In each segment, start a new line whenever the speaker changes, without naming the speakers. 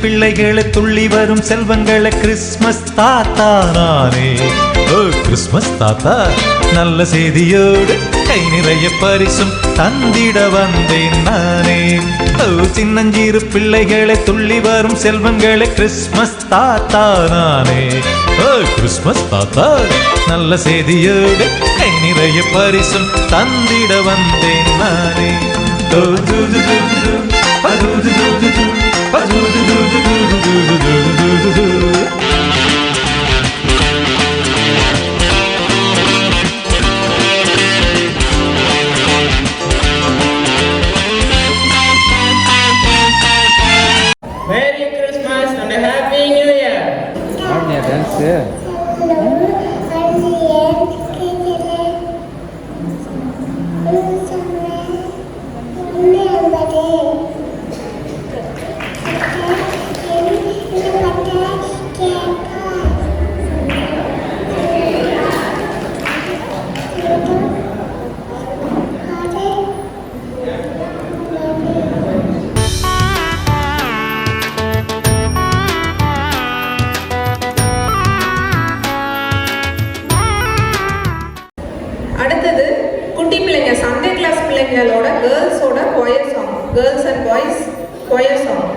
பிள்ளைகளை துள்ளி வரும் செல்வங்களை கிறிஸ்மஸ் தாத்தா நானே. ஓ கிறிஸ்மஸ் தாத்தா நல்ல செய்தியோடு கை நிறைய பரிசும் தந்திட வந்தேன் நானே. ஓ சின்னஞ்சிறு பிள்ளைகளை துள்ளி வரும் செல்வங்களை கிறிஸ்மஸ் தாத்தா நானே. ஓ கிறிஸ்மஸ் தாத்தா நல்ல செய்தியோடு கை நிறைய பரிசும் தந்திட வந்தேன் நானே.
Merry Christmas and a Happy New Year.
ஆடியா டான்ஸ்?
அடுத்தது குட்டி பிள்ளைங்க சண்டே கிளாஸ் பிள்ளைங்களோட கேர்ள்ஸோட choir song, girls and boys choir song.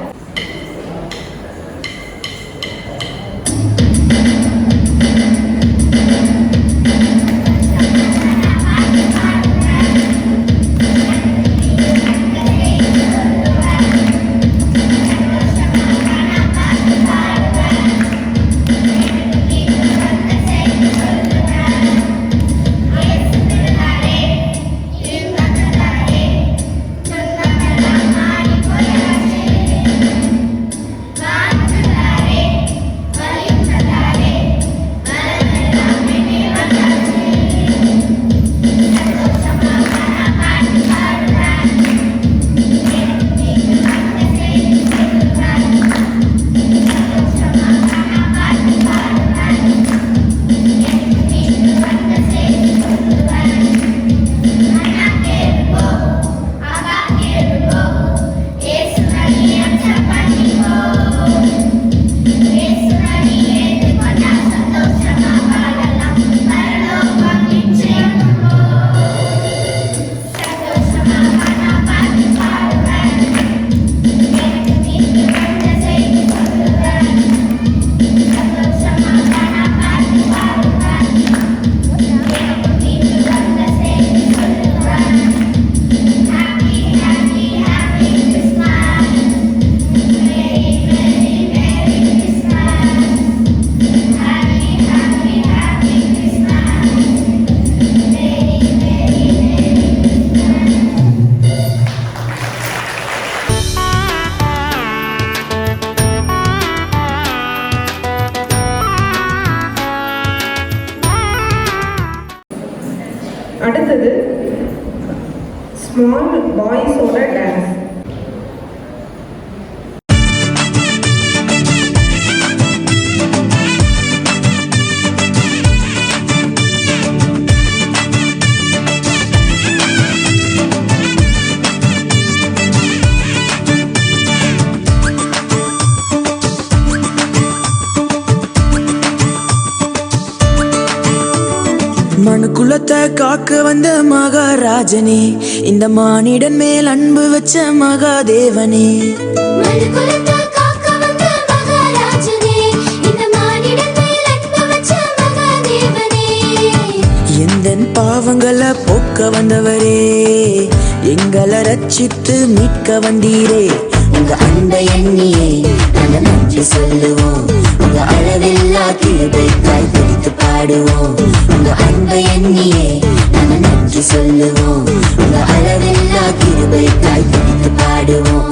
அடுத்தது ஸ்மால் பாய்ஸோட டான்ஸ்.
மனுக்குலத்தை காக்க வந்த மகாராஜனே, இந்த மானிடன் மேல் அன்பு வச்ச மகாதேவனே. எந்தன் பாவங்களை போக்க வந்தவரே, எங்களை ரட்சித்து மீட்க வந்தீரே. உங்க அன்பை எண்ணியே நாங்கள் நன்றி சொல்லுவோம், உங்க அளவில்லா கிருபைக்காய் பிடித்து பாடுவோம். உங்க அன்பை எண்ணியே நாங்கள் நன்றி சொல்லுவோம், உங்க அளவில்லா கிருபைக்காய் பிடித்து பாடுவோம்.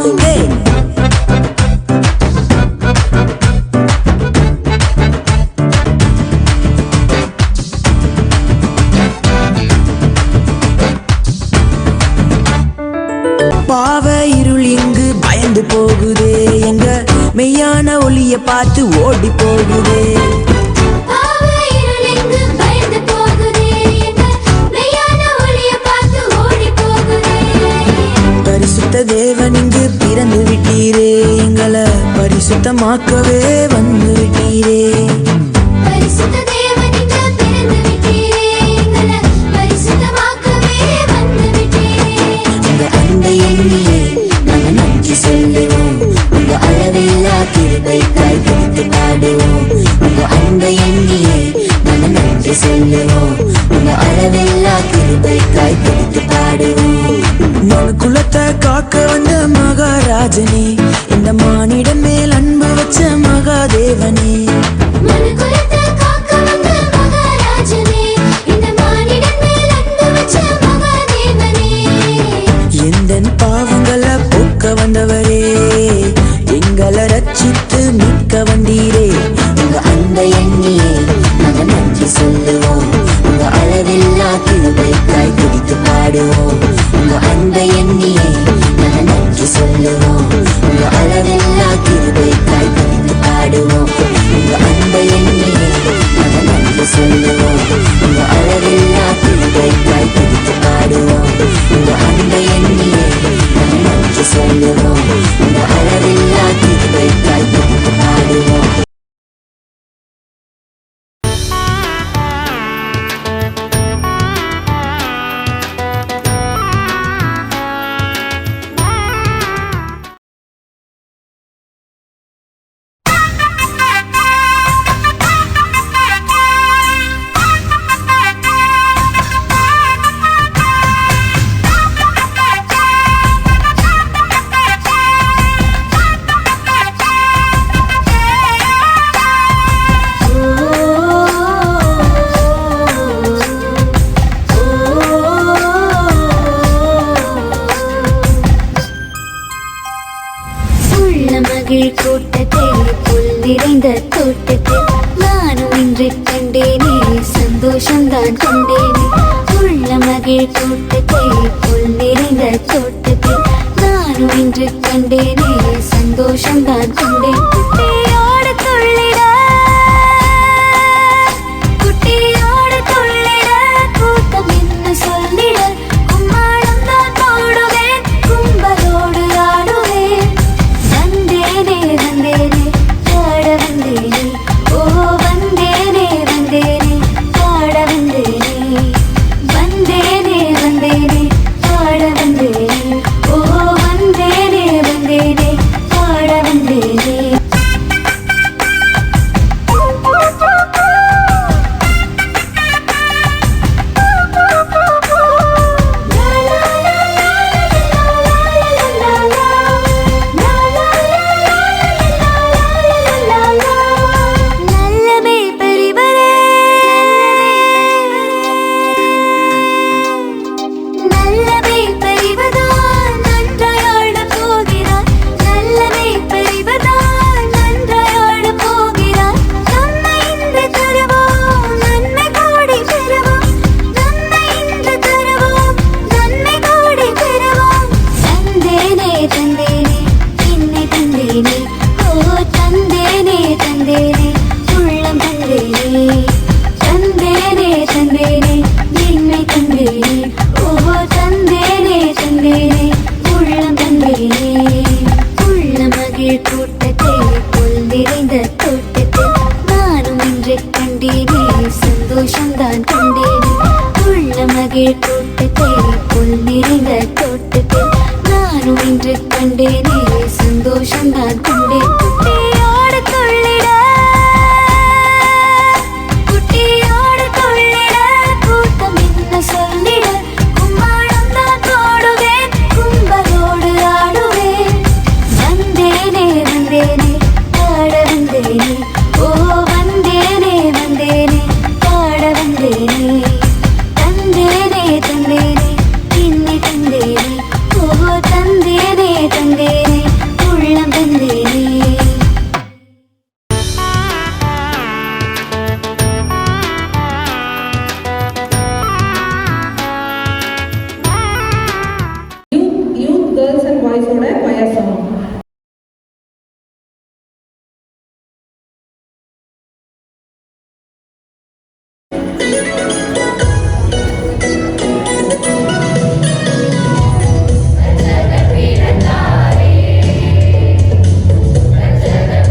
பாவ இருள் இங்கு பயந்து போகுதே, எங்க மெய்யான ஒளிய பார்த்து ஓடி போகுதே. பரிசுத்த தேவன் இங்கு பிறந்து விட்டீரே, எங்களை பரிசுத்தம் பரிசுத்தமாக்கவே வந்து விட்டீரே.
பரிசுத்த தேவனிங்க பிறந்து விட்டீரே, எங்களை பரிசுத்தமாக்கவே வந்து விட்டீரே.
உங்க அன்பை எண்ணியே நாங்கள் நன்றி சொல்லுவோம். உங்க அளவில்லா கிருபைக்காய் துதித்து பாடுவோம். உங்க அன்பை எண்ணியே நாங்கள் நன்றி சொல்லுவோம். உங்க அளவில்லா கிருபைக்காய் துதித்து பாடுவோம். மனு குலத்தை காக்க வந்த மகாராஜனே, இந்த மானிடன் மேல் அன்பு வச்ச மகாதேவனே.
மனுக்குலத்தை காக்க வந்த மகாராஜனே, இந்த மானிடன் மேல் அன்பு வச்ச மகாதேவனே.
எந்தன் பாவங்களை போக்க வந்தவரே, எங்களை ரட்சித்து மீட்க வந்தீரே. உங்க அன்பை எண்ணியே நாங்கள் நன்றி சொல்லுவோம். உங்க அளவில்லா கிருபைக்காய் துதித்து பாடுவோம். உங்க அன்பை எண்ணியே நாங்கள் நன்றி சொல்லுவோம். உங்க அளவில்லா கிருபைக்காய் துதித்து பாடுவோம். உங்க அன்பை எண்ணியே நாங்கள் நன்றி சொல்லுவோம். உங்க அளவில்லா கிருபைக்காய் துதித்து பாடுவோம். உங்க அன்பை எண்ணியே நாங்கள் நன்றி சொல்லுவோம். உங்க அளவில்லா கிருபைக்காய் துதித்து பாடுவோம்.
கூட்டத்தில் புல் நிறைந்த தோட்டத்தில் நானும் இன்று கண்டேனே, சந்தோஷம்தான் கொண்டேனே. உள்ள மகிழ் கூட்டத்தில் புல் நிறைந்த தோட்டத்தில் நானும் இன்று கண்டேனே, சந்தோஷம்தான் கொண்டேன். குட்டியோடு துள்ளிட, குட்டியோடு துள்ளிட, கூட்டம் என்ன சொல்லிட, கும்மாளம் தான் போடுவேன், கும்பலோடு ஆடுவேன். வந்தேனே வந்தேனே பாட வந்தேனே, ஓ வந்தேனே வந்தேனே பாட வந்தேனே. வந்தேனே வந்தேனே பாட வந்தேனே, ஓ வந்தேனே வந்தேனே பாட வந்தேனே. நல்லமே பெரிவரே, நல்லமே பெரிவதால் நன்றாயாட போகிறார், நல்லமே பெரிவதால் நன்றாயாட போகிறார். நம்மை இன்று தருவோம், நன்மை கோடி பெறுவோம், நம்மை இன்று தருவோம், நன்மை கோடி பெறுவோம். தந்தேனே தந்தேனே என்னை தந்தேனே, ஓ தந்தேனே தந்தேனே உள்ளம் தந்தேனே. தந்தேனே தந்தேனே என்னை தந்தேனே, ஓ தந்தேனே தந்தேனே உள்ளம் தந்தேனே. உள்ள மகிழ் கூட்டத்தில் புல் நிறைந்த தோட்டத்தில் நானும் இன்று கண்டேனே, சந்தோஷம்தான் கொண்டேனே. உள்ள மகிழ் கூட்டத்தில் புல் நிறைந்த தோட்டத்தில் நானும் இன்று கண்டேனே, சந்தோஷம்தான் கொண்டேன். குட்டியோடு துள்ளிட, குட்டியோடு துள்ளிட, கூட்டம் என்ன சொல்லிட, கும்மாளம் தான் போடுவேன், கும்பலோடு ஆடுவேன். வந்தேனே வந்தேனே பாட வந்தேனே, ஓ வந்தேனே வந்தேனே பாட வந்தேனே. தந்தேனே தந்தேனே என்னை தந்தேனே, ஓ தந்தேனே தந்தேனே உள்ளம் தந்தேனே.
யூத் கேர்ள்ஸ் அண்ட் பாய்ஸோட choir song.
ரட்சகர் பிறந்தாரே, ரட்சகர்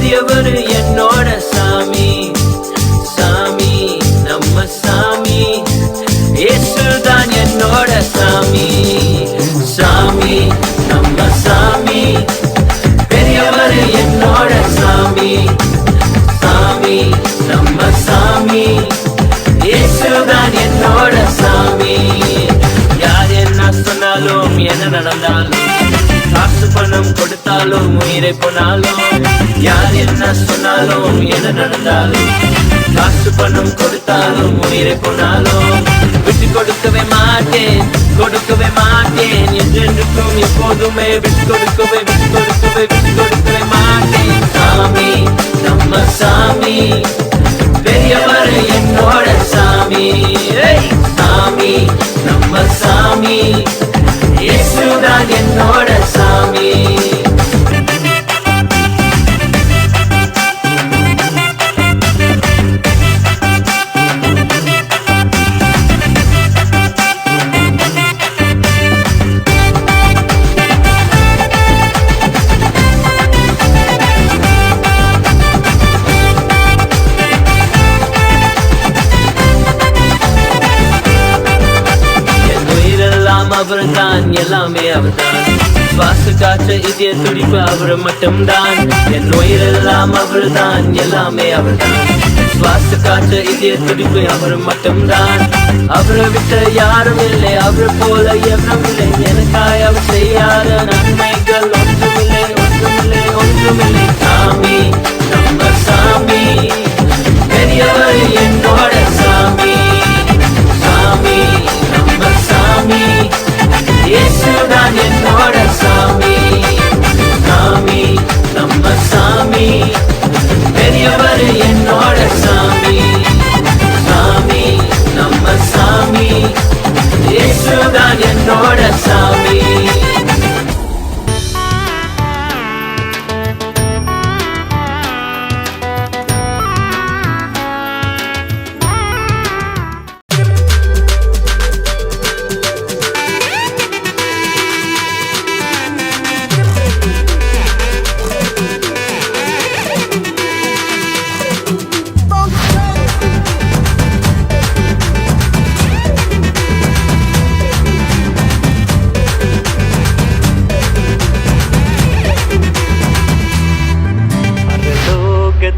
பெரியவர் என்னோட சாமி, சாமி நம்ம சாமி, இயேசுதான் என்னோட சாமி, சாமி நம்ம சாமி, பெரியவர் என்னோட சாமி, சாமி நம்ம சாமி, இயேசுதான் என்னோட சாமி. யார் என்ன சொன்னாலும் என்ன நடந்தாலும், காசு பணம் கொடுத்தாலும் உயிரை போனாலும், யார் என்ன சொன்னாலும் என்ன நடந்தாலும், காசு பணம் கொடுத்தாலும் உயிரை போனாலும், விட்டு கொடுக்கவே மாட்டேன், கொடுக்கவே மாட்டேன், என்றென்றுக்கும் எப்போதுமே விட்டு கொடுக்கவே விட்டு கொடுக்கவே விட்டு கொடுக்கவே மாட்டேன். சாமி நம்ம சாமி, பெரியவர் என்னோட சாமி, சாமி நம்ம சாமி, இயேசுதான் என்னோட சாமி. அவர்தான் எல்லாமே அவர்தான், சுவாச காற்று இதய துடிப்பு அவர் மட்டும்தான். என் உயிரெல்லாம் அவர்தான் எல்லாமே அவர்தான், சுவாச காற்று இதய துடிப்பு அவர் மட்டும்தான். அவரை விட்டு யாரும் இல்லை, அவர் போல எவரும் இல்லை, எனக்காய் அவர் செய்யாத நன்மைகள் ஒன்றுமில்லை ஒன்றுமில்லை ஒன்றுமில்லை. சாமி நம்ம சாமி, பெரியவர் என்னோட சாமி, சாமி நம்ம சாமி, இயேசுதான் என்னோட சாமி, சாமி நம்ம சாமி, பெரியவர் என்னோட சாமி, சாமி நம்ம சாமி, இயேசுதான் என்னோட சாமி.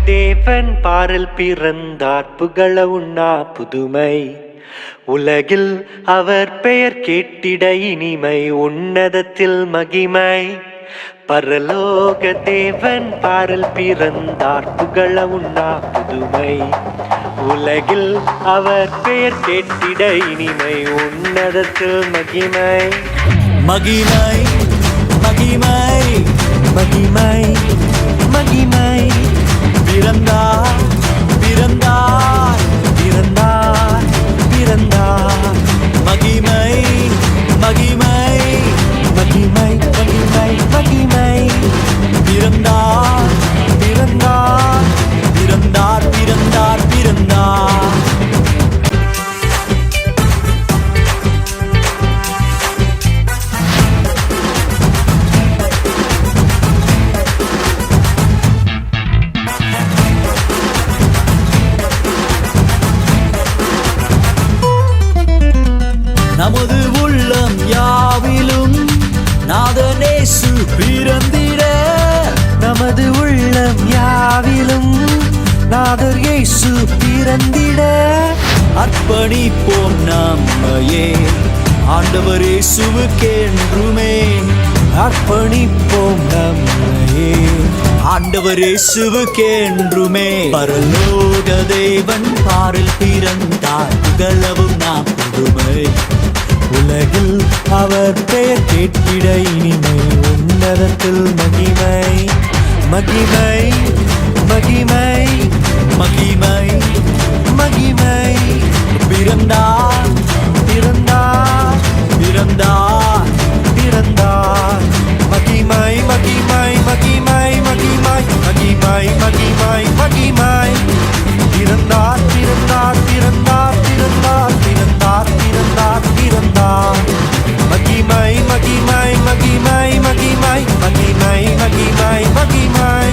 தேவன் பாரில் பிறந்தார், புகழ உண்ணா புதுமை, உலகில் அவர் பெயர் கேட்டிட இனிமை, உன்னதத்தில் மகிமை. பரலோக தேவன் பாரில் பிறந்தார், புகழ உண்ணா புதுமை, உலகில் அவர் பெயர் கேட்டிட இனிமை, உன்னதத்தில் மகிமை.
மகிமை மகிமை மகிமை மகிமை, பிறந்தார் பிறந்தார் பிறந்தார் பிறந்தார். மகிமை மகிமை மகிமை மகிமை மகிமை, பிறந்தார் பிறந்தார் பிறந்தார் பிறந்தார் பிறந்தார். நமது உள்ளம் யாவிலும் நாதனேசு பிறந்திட, நமது உள்ளம் யாவிலும் நாதர் இயேசு பிறந்திட, அர்ப்பணிப்போம் நம்மையே ஆண்டவர் இயேசுவுக்கென்றுமே, அர்ப்பணிப்போம் நம்மையே ஆண்டவர் இயேசுவுக்கென்றுமே. பரலோக தேவன் பாரில் பிறந்தார், புகழவும் நாம் புதுமை, உலகில் அவர் பெயர் கேட்டிட இனிமை, உன்னதத்தில் மகிமை மகிமை மகிமை மகிமை மகிமை. பிறந்தார் பிறந்தார் பிறந்தார் பிறந்தார். மகிமை மகிமை மகிமை மகிமை மகிமை மகிமை மகிமை. பிறந்தார் பிறந்தார் பிறந்தார் பிறந்தார் பிறந்தார் பிறந்தார் பிறந்தார். மகிமை மகிமை மகிமை மகிமை மகிமை மகிமை மகிமை.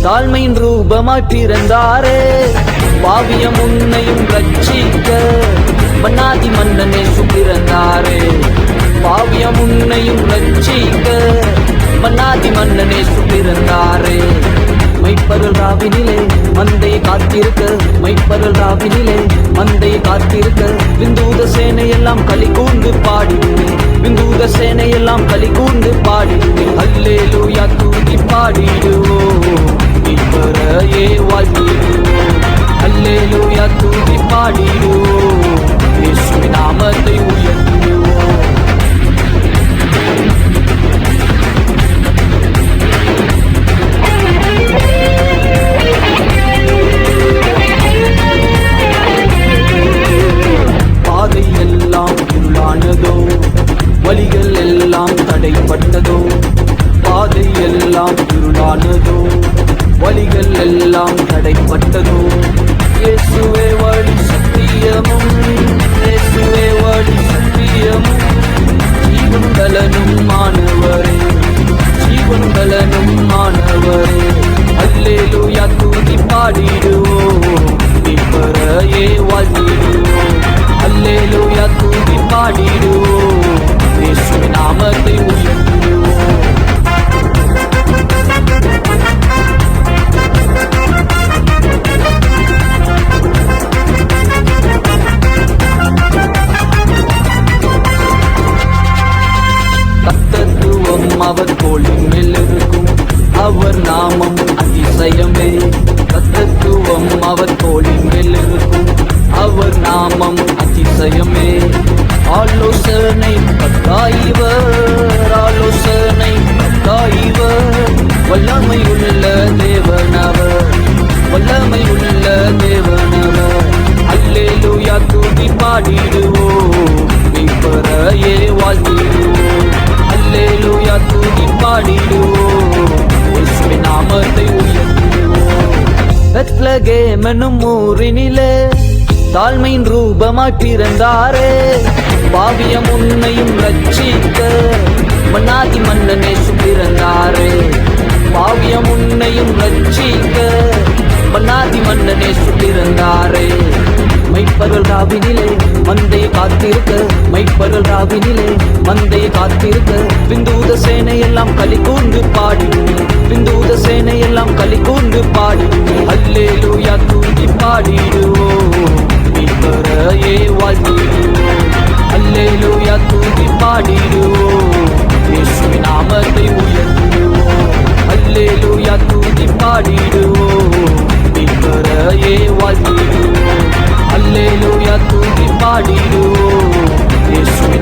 தாழ்மையின் ரூபமாய் பிறந்தாரே பாவியம் உன்னையும் ரட்சிக்க மன்னாதி மன்னனே பிறந்தாரே பாவியம் உன்னையும் ரட்சிக்க மன்னாதி மன்னனே பிறந்தாரே மைப்பருள் ராவினிலே மந்தையை காத்திருக்க மைப்பருள் ராவினிலே மந்தையை காத்திருக்க விந்தூத சேனையெல்லாம் களி கூர்ந்து பாடிடுமே விந்தூத சேனையெல்லாம் களி கூர்ந்து பாடிடுமே அல்லேலூயா தூக்கி பாடிடுவோம் இப்பரையே வாழ்த்திடுவோம் அல்லேலூயா தூக்கி பாடிடுவோம் இயேசுவின் நாமத்தை உயர்த்திடுவோம் பாதை எல்லாம் இருளானதோ வழிகள் எல்லாம் தடைப்பட்டதோ பாதை எல்லாம் இருளானதோ வழிகள் எல்லாம் தடைப்பட்டதோ இயேசுவே வழி சத்தியமும் இயேசுவே வழி சத்தியமும் ஜீவன் பலனும் மாணவரே ஜீவன் பலனும் மாணவரே அல்லேலூயா தூக்கி பாடிடுவோம் இப்பரையே வாழ்த்திடுவோம் அல்லேலூயா தூக்கி பாடிடுவோம் இயேசுவின் நாமத்தை உயர்த்திடுவோம் தத்துவம் அவர் தோளின் மேல் இருக்கும் அவர் நாமம் அதிசயமே தத்துவம் அவர் தோளின் மேல் இருக்கும் அவர் நாமம் அதிசயமே ஆலோசனை பத்தாயிவர் ஆலோசனை பத்தாயிவர் வல்லமையுள்ள தேவனவர் வல்லமையுள்ள தேவனவர் அல்லேலூயா தூக்கி பாடிடுவோம் இப்பரையே வாழ்த்திடுவோம் அல்லேலூயா தூக்கி பாடிடுவோம் இயேசுவின் நாமத்தை உயர்த்திடுவோம் பெத்லகேம் என்னும் ஊரினிலே தாழ்மையின் ரூபமாய் பிறந்தாரே பாவியம் உன்னையும் ரட்சிக்க மன்னாதி மன்னனே பிறந்தாரே பாவியம் உன்னையும் ரட்சிக்க மன்னாதி மன்னனே பிறந்தாரே மைப்பருள் ராவினிலே மந்தையை காத்திருக்க மைப்பருள் ராவினிலே மந்தையை காத்திருக்க விந்தூத சேனையெல்லாம் களி கூர்ந்து பாடிடுமே விந்தூத சேனையெல்லாம் களி கூர்ந்து பாடிடுமே அல்லேலூயா தூக்கி பாடிடுவோம் இப்பரையே வாழ்த்திடுவோம் அல்லேலூயா தூக்கி பாடிடுவோம் இயேசுவின் நாமத்தை உயர்த்திடுவோம் அல்லேலூயா தூக்கி பாடிடுவோம் இப்பரையே வாழ்த்திடுவோம் அல்லேலூயா தூக்கி பாடிடுவோம் இயேசுவின்